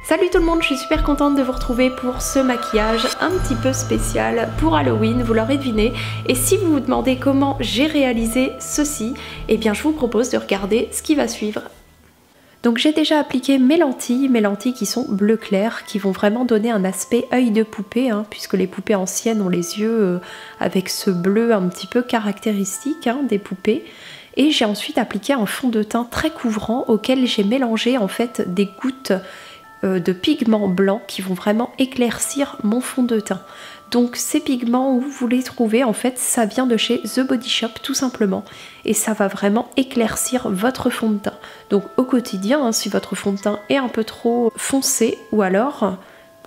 Salut tout le monde, je suis super contente de vous retrouver pour ce maquillage un petit peu spécial pour Halloween, vous l'aurez deviné. Et si vous vous demandez comment j'ai réalisé ceci, eh bien je vous propose de regarder ce qui va suivre. Donc j'ai déjà appliqué mes lentilles qui sont bleu clair, qui vont vraiment donner un aspect œil de poupée, puisque les poupées anciennes ont les yeux avec ce bleu un petit peu caractéristique des poupées. Et j'ai ensuite appliqué un fond de teint très couvrant auquel j'ai mélangé en fait des gouttes de pigments blancs qui vont vraiment éclaircir mon fond de teint. Donc ces pigments, où vous les trouvez, en fait ça vient de chez The Body Shop tout simplement, et ça va vraiment éclaircir votre fond de teint. Donc au quotidien, si votre fond de teint est un peu trop foncé, ou alors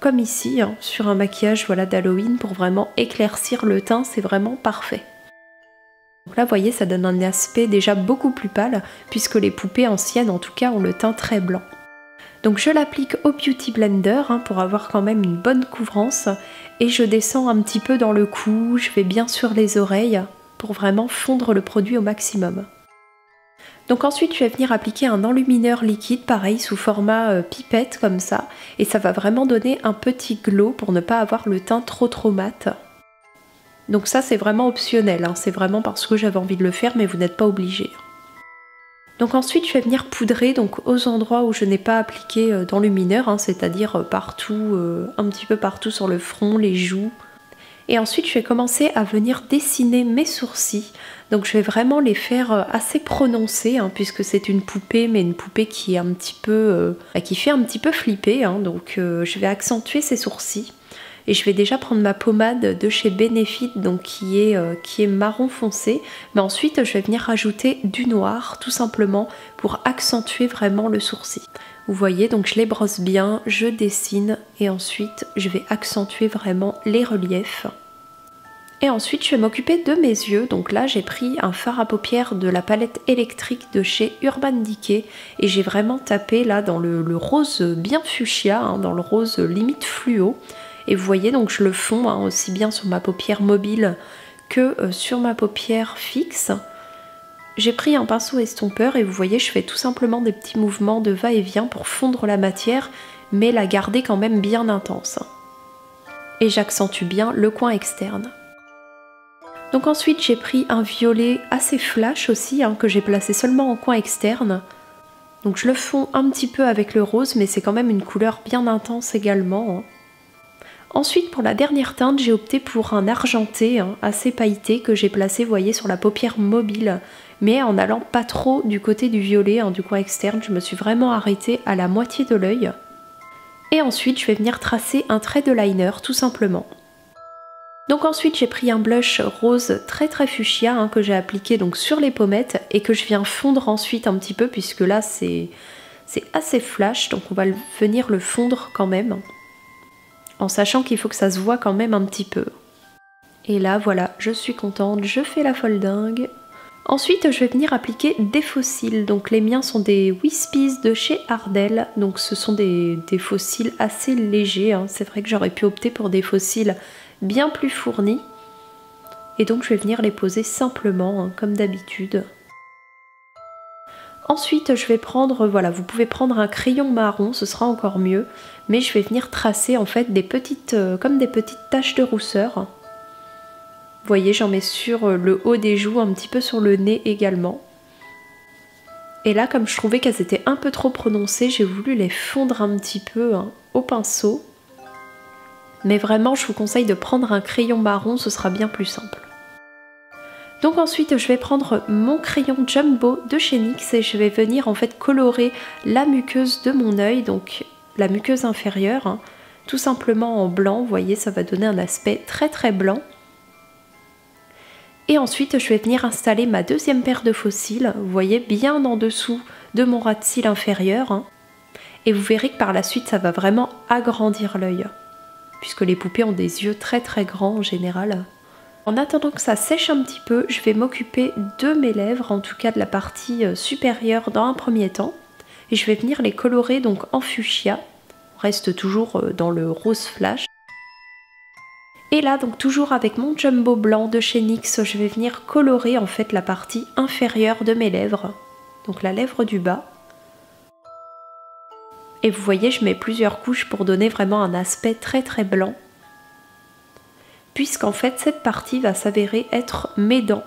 comme ici sur un maquillage d'Halloween, pour vraiment éclaircir le teint, c'est vraiment parfait. Donc là vous voyez, ça donne un aspect déjà beaucoup plus pâle, puisque les poupées anciennes en tout cas ont le teint très blanc. Donc je l'applique au Beauty Blender pour avoir quand même une bonne couvrance, et je descends un petit peu dans le cou, je vais bien sur les oreilles pour vraiment fondre le produit au maximum. Donc ensuite je vais venir appliquer un enlumineur liquide, pareil sous format pipette comme ça, et ça va vraiment donner un petit glow pour ne pas avoir le teint trop mat. Donc ça c'est vraiment optionnel, c'est vraiment parce que j'avais envie de le faire, mais vous n'êtes pas obligé. Donc ensuite je vais venir poudrer aux endroits où je n'ai pas appliqué d'enlumineur, c'est-à-dire partout, un petit peu partout sur le front, les joues. Et ensuite je vais commencer à venir dessiner mes sourcils. Donc je vais vraiment les faire assez prononcés, puisque c'est une poupée, mais une poupée qui est un petit peu, qui fait un petit peu flipper. Donc je vais accentuer ses sourcils. Et je vais déjà prendre ma pommade de chez Benefit, donc qui est marron foncé. Mais ensuite, je vais venir rajouter du noir, tout simplement, pour accentuer vraiment le sourcil. Vous voyez, donc je les brosse bien, je dessine, et ensuite, je vais accentuer vraiment les reliefs. Et ensuite, je vais m'occuper de mes yeux. Donc là, j'ai pris un fard à paupières de la palette électrique de chez Urban Decay. Et j'ai vraiment tapé là dans le rose bien fuchsia, dans le rose limite fluo. Et vous voyez, donc je le fonds aussi bien sur ma paupière mobile que sur ma paupière fixe. J'ai pris un pinceau estompeur et vous voyez, je fais tout simplement des petits mouvements de va-et-vient pour fondre la matière, mais la garder quand même bien intense. Et j'accentue bien le coin externe. Donc ensuite, j'ai pris un violet assez flash aussi, que j'ai placé seulement en coin externe. Donc je le fonds un petit peu avec le rose, mais c'est quand même une couleur bien intense également. Ensuite, pour la dernière teinte, j'ai opté pour un argenté assez pailleté que j'ai placé, vous voyez, sur la paupière mobile, mais en allant pas trop du côté du violet, du coin externe. Je me suis vraiment arrêtée à la moitié de l'œil. Et ensuite, je vais venir tracer un trait de liner, tout simplement. Donc ensuite, j'ai pris un blush rose très fuchsia que j'ai appliqué donc sur les pommettes et que je viens fondre ensuite un petit peu, puisque là, c'est assez flash, donc on va venir le fondre quand même, en sachant qu'il faut que ça se voit quand même un petit peu. Et là, voilà, je suis contente, je fais la folle dingue. Ensuite, je vais venir appliquer des faux cils. Donc les miens sont des Wispies de chez Ardell. Donc ce sont des faux cils assez légers. C'est vrai que j'aurais pu opter pour des faux cils bien plus fournis. Et donc je vais venir les poser simplement, comme d'habitude. Ensuite, je vais prendre, vous pouvez prendre un crayon marron, ce sera encore mieux, mais je vais venir tracer en fait comme des petites taches de rousseur. Vous voyez, j'en mets sur le haut des joues, un petit peu sur le nez également. Et là, comme je trouvais qu'elles étaient un peu trop prononcées, j'ai voulu les fondre un petit peu au pinceau. Mais vraiment, je vous conseille de prendre un crayon marron, ce sera bien plus simple. Donc ensuite je vais prendre mon crayon Jumbo de chez NYX et je vais venir en fait colorer la muqueuse de mon œil, donc la muqueuse inférieure, tout simplement en blanc. Vous voyez, ça va donner un aspect très blanc. Et ensuite je vais venir installer ma deuxième paire de faux cils, vous voyez, bien en dessous de mon ras de cils inférieur. Et vous verrez que par la suite ça va vraiment agrandir l'œil, puisque les poupées ont des yeux très grands en général. En attendant que ça sèche un petit peu, je vais m'occuper de mes lèvres, en tout cas de la partie supérieure dans un premier temps. Et je vais venir les colorer donc en fuchsia. On reste toujours dans le rose flash. Et là, donc toujours avec mon jumbo blanc de chez NYX, je vais venir colorer en fait la partie inférieure de mes lèvres. Donc la lèvre du bas. Et vous voyez, je mets plusieurs couches pour donner vraiment un aspect très très blanc. Puisqu'en fait, cette partie va s'avérer être mes dents.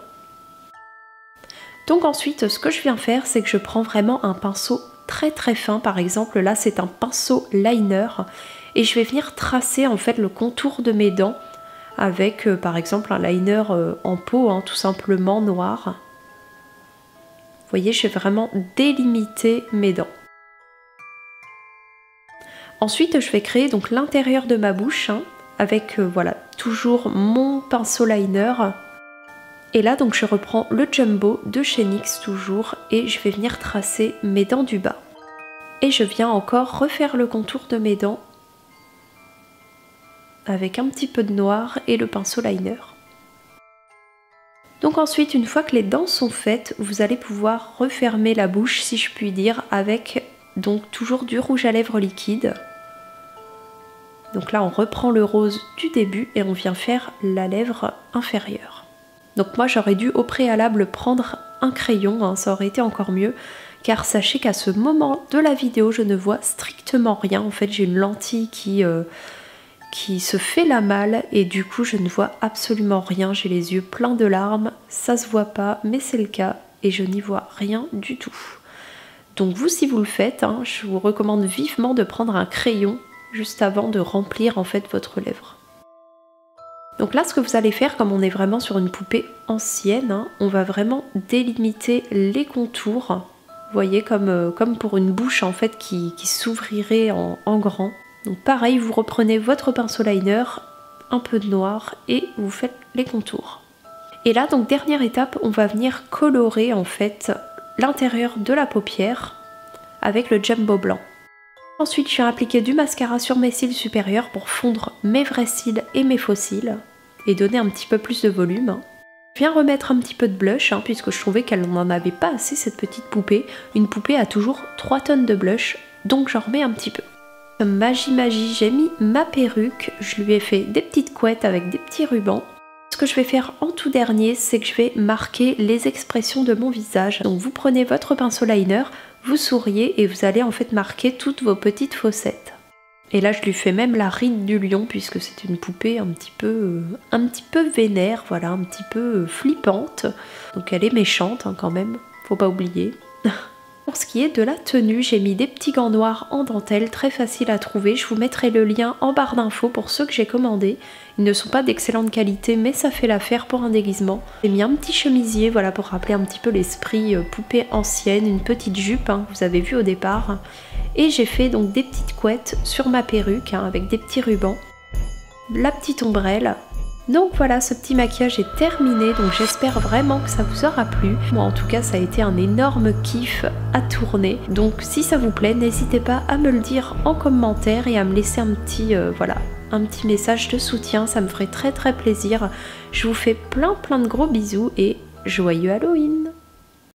Donc ensuite, ce que je viens faire, c'est que je prends vraiment un pinceau très très fin. Par exemple, là, c'est un pinceau liner. Et je vais venir tracer en fait le contour de mes dents avec par exemple un liner en peau, hein, tout simplement noir. Vous voyez, je vais vraiment délimiter mes dents. Ensuite, je vais créer donc l'intérieur de ma bouche, hein, avec voilà, toujours mon pinceau liner. Et là, donc je reprends le Jumbo de chez NYX toujours et je vais venir tracer mes dents du bas. Et je viens encore refaire le contour de mes dents avec un petit peu de noir et le pinceau liner. Donc ensuite, une fois que les dents sont faites, vous allez pouvoir refermer la bouche, si je puis dire, avec donc toujours du rouge à lèvres liquide. Donc là, on reprend le rose du début et on vient faire la lèvre inférieure. Donc moi, j'aurais dû au préalable prendre un crayon, hein, ça aurait été encore mieux, car sachez qu'à ce moment de la vidéo, je ne vois strictement rien. En fait, j'ai une lentille qui se fait la malle et du coup je ne vois absolument rien, j'ai les yeux pleins de larmes, ça se voit pas mais c'est le cas et je n'y vois rien du tout. Donc vous, si vous le faites, hein, je vous recommande vivement de prendre un crayon juste avant de remplir en fait votre lèvre. Donc là, ce que vous allez faire, comme on est vraiment sur une poupée ancienne, hein, on va vraiment délimiter les contours, vous voyez, comme pour une bouche en fait qui s'ouvrirait en grand. Donc pareil, vous reprenez votre pinceau liner, un peu de noir et vous faites les contours. Et là, donc dernière étape, on va venir colorer en fait l'intérieur de la paupière avec le Jumbo blanc. Ensuite, je viens appliquer du mascara sur mes cils supérieurs pour fondre mes vrais cils et mes faux cils et donner un petit peu plus de volume. Je viens remettre un petit peu de blush, hein, puisque je trouvais qu'elle n'en avait pas assez cette petite poupée. Une poupée a toujours 3 tonnes de blush, donc j'en remets un petit peu. Magie, j'ai mis ma perruque, je lui ai fait des petites couettes avec des petits rubans. Ce que je vais faire en tout dernier, c'est que je vais marquer les expressions de mon visage. Donc vous prenez votre pinceau liner, vous souriez et vous allez en fait marquer toutes vos petites fossettes. Et là je lui fais même la ride du lion puisque c'est une poupée un petit peu vénère, voilà, un petit peu flippante. Donc elle est méchante hein, quand même, faut pas oublier. Pour ce qui est de la tenue, j'ai mis des petits gants noirs en dentelle, très facile à trouver. Je vous mettrai le lien en barre d'infos pour ceux que j'ai commandés. Ils ne sont pas d'excellente qualité, mais ça fait l'affaire pour un déguisement. J'ai mis un petit chemisier, voilà, pour rappeler un petit peu l'esprit poupée ancienne, une petite jupe, hein, que vous avez vu au départ. Et j'ai fait donc des petites couettes sur ma perruque, hein, avec des petits rubans. La petite ombrelle. Donc voilà, ce petit maquillage est terminé, donc j'espère vraiment que ça vous aura plu. Moi en tout cas, ça a été un énorme kiff à tourner. Donc si ça vous plaît, n'hésitez pas à me le dire en commentaire et à me laisser un petit, voilà, un petit message de soutien, ça me ferait très très plaisir. Je vous fais plein de gros bisous et joyeux Halloween!